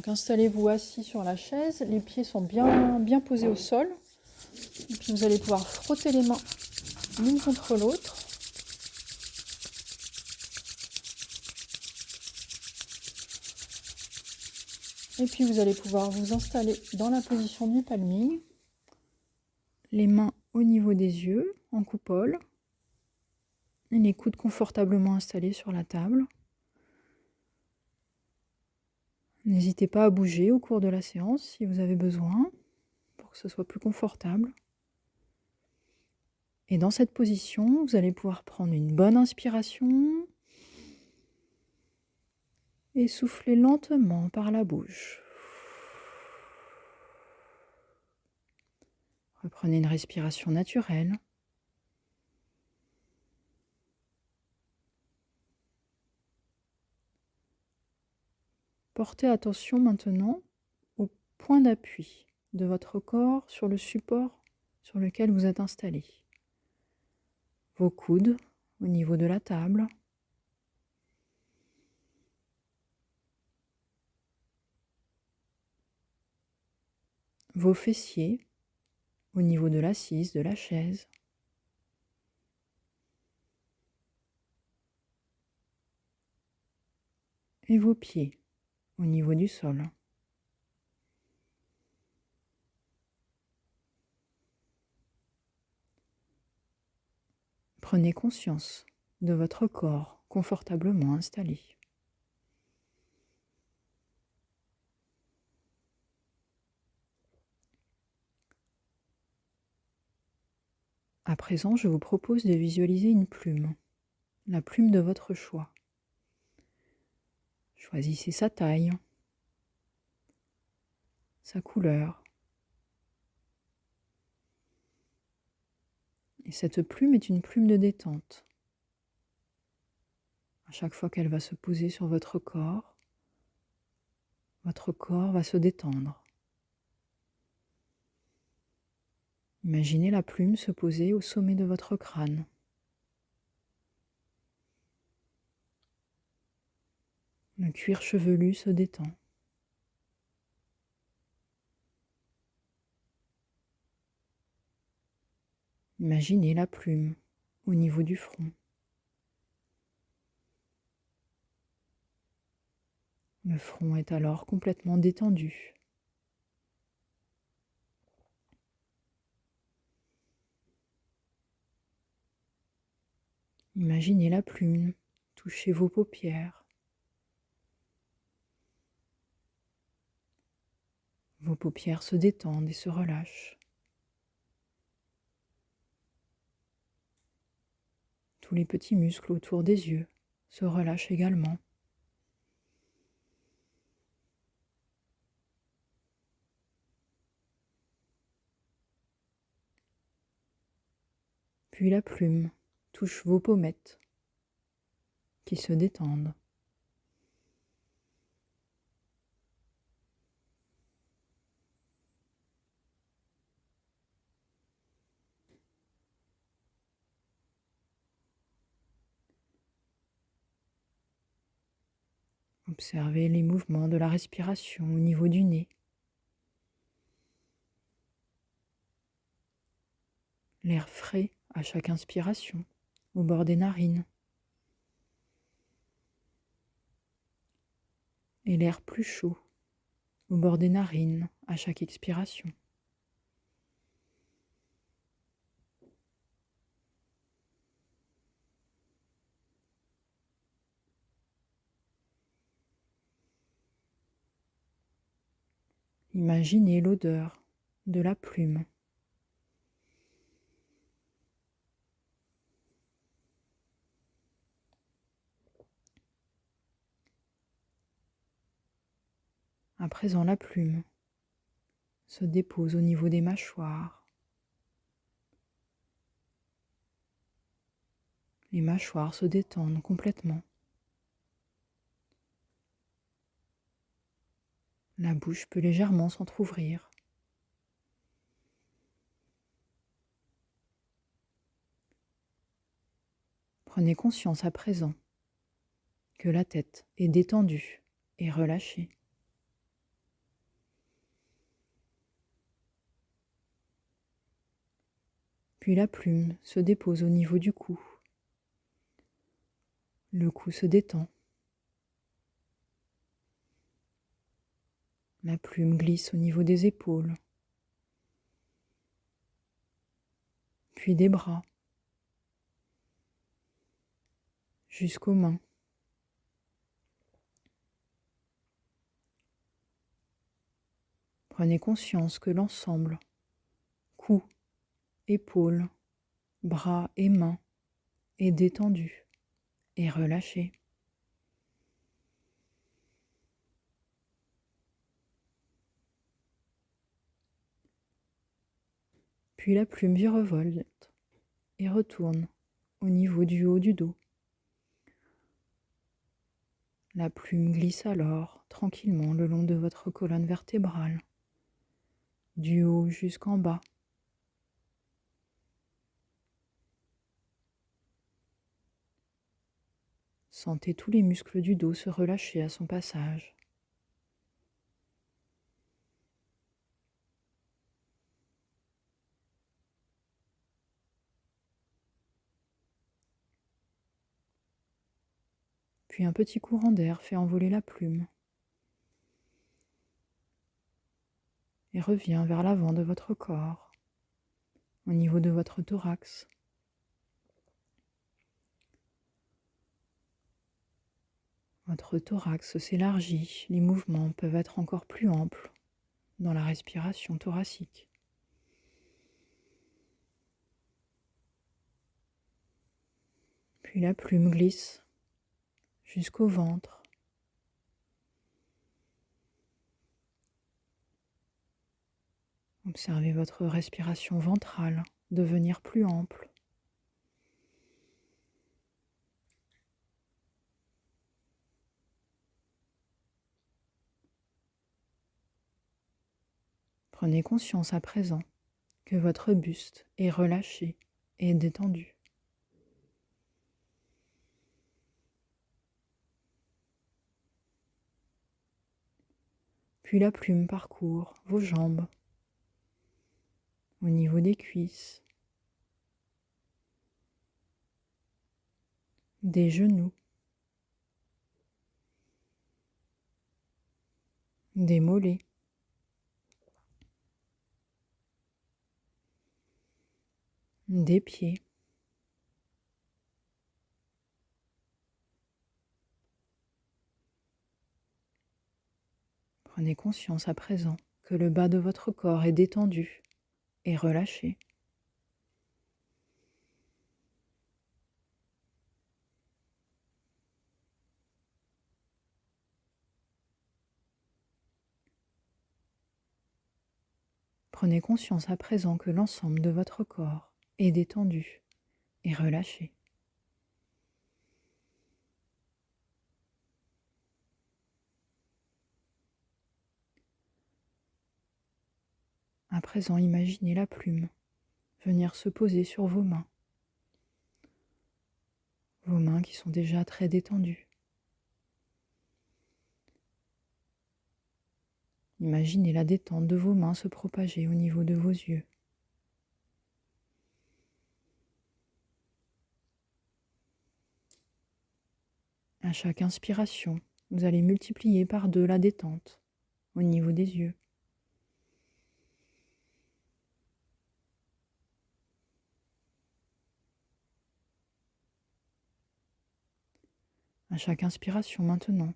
Donc installez-vous assis sur la chaise, les pieds sont bien posés au sol. Et puis vous allez pouvoir frotter les mains l'une contre l'autre. Et puis vous allez pouvoir vous installer dans la position du palming. Les mains au niveau des yeux, en coupole. Et les coudes confortablement installés sur la table. N'hésitez pas à bouger au cours de la séance si vous avez besoin, pour que ce soit plus confortable. Et dans cette position, vous allez pouvoir prendre une bonne inspiration et souffler lentement par la bouche. Reprenez une respiration naturelle. Portez attention maintenant au point d'appui de votre corps sur le support sur lequel vous êtes installé. Vos coudes au niveau de la table. Vos fessiers au niveau de l'assise de la chaise. Et vos pieds au niveau du sol. Prenez conscience de votre corps confortablement installé. À présent, je vous propose de visualiser une plume, la plume de votre choix. Choisissez sa taille, sa couleur. Et cette plume est une plume de détente. À chaque fois qu'elle va se poser sur votre corps va se détendre. Imaginez la plume se poser au sommet de votre crâne. Le cuir chevelu se détend. Imaginez la plume au niveau du front. Le front est alors complètement détendu. Imaginez la plume toucher vos paupières. Vos paupières se détendent et se relâchent. Tous les petits muscles autour des yeux se relâchent également. Puis la plume touche vos pommettes qui se détendent. Observez les mouvements de la respiration au niveau du nez. L'air frais à chaque inspiration, au bord des narines. Et l'air plus chaud, au bord des narines, à chaque expiration. Imaginez l'odeur de la plume. À présent, la plume se dépose au niveau des mâchoires. Les mâchoires se détendent complètement. La bouche peut légèrement s'entrouvrir. Prenez conscience à présent que la tête est détendue et relâchée. Puis la plume se dépose au niveau du cou. Le cou se détend. La plume glisse au niveau des épaules, puis des bras, jusqu'aux mains. Prenez conscience que l'ensemble, cou, épaules, bras et mains, est détendu et relâché. Puis la plume virevolte et retourne au niveau du haut du dos. La plume glisse alors tranquillement le long de votre colonne vertébrale, du haut jusqu'en bas. Sentez tous les muscles du dos se relâcher à son passage. Puis un petit courant d'air fait envoler la plume et revient vers l'avant de votre corps, au niveau de votre thorax. Votre thorax s'élargit, les mouvements peuvent être encore plus amples dans la respiration thoracique. Puis la plume glisse jusqu'au ventre. Observez votre respiration ventrale devenir plus ample. Prenez conscience à présent que votre buste est relâché et détendu. Puis la plume parcourt vos jambes, au niveau des cuisses, des genoux, des mollets, des pieds. Prenez conscience à présent que le bas de votre corps est détendu et relâché. Prenez conscience à présent que l'ensemble de votre corps est détendu et relâché. À présent, imaginez la plume venir se poser sur vos mains qui sont déjà très détendues. Imaginez la détente de vos mains se propager au niveau de vos yeux. À chaque inspiration, vous allez multiplier par 2 la détente au niveau des yeux. À chaque inspiration maintenant,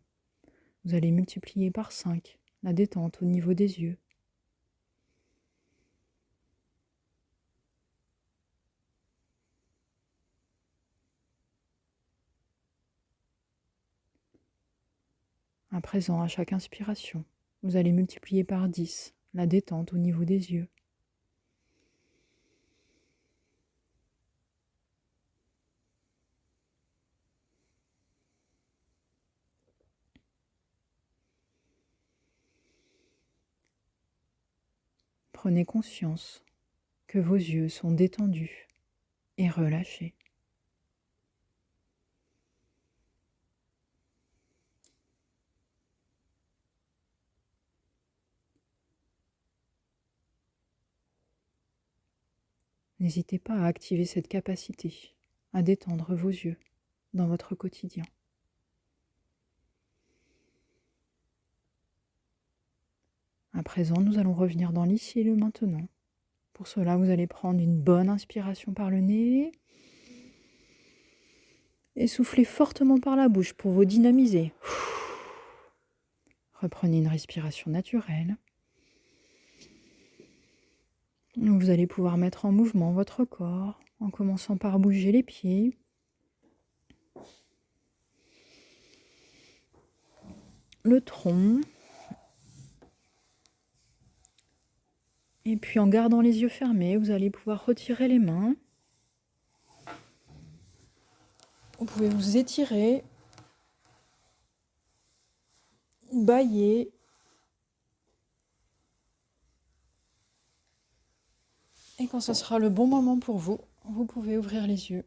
vous allez multiplier par 5 la détente au niveau des yeux. À présent, à chaque inspiration, vous allez multiplier par 10 la détente au niveau des yeux. Prenez conscience que vos yeux sont détendus et relâchés. N'hésitez pas à activer cette capacité à détendre vos yeux dans votre quotidien. À présent, nous allons revenir dans l'ici et le maintenant. Pour cela, vous allez prendre une bonne inspiration par le nez et souffler fortement par la bouche pour vous dynamiser. Reprenez une respiration naturelle. Vous allez pouvoir mettre en mouvement votre corps en commençant par bouger les pieds, le tronc, et puis en gardant les yeux fermés, vous allez pouvoir retirer les mains. Vous pouvez vous étirer, bâiller, et quand ce sera le bon moment pour vous, vous pouvez ouvrir les yeux.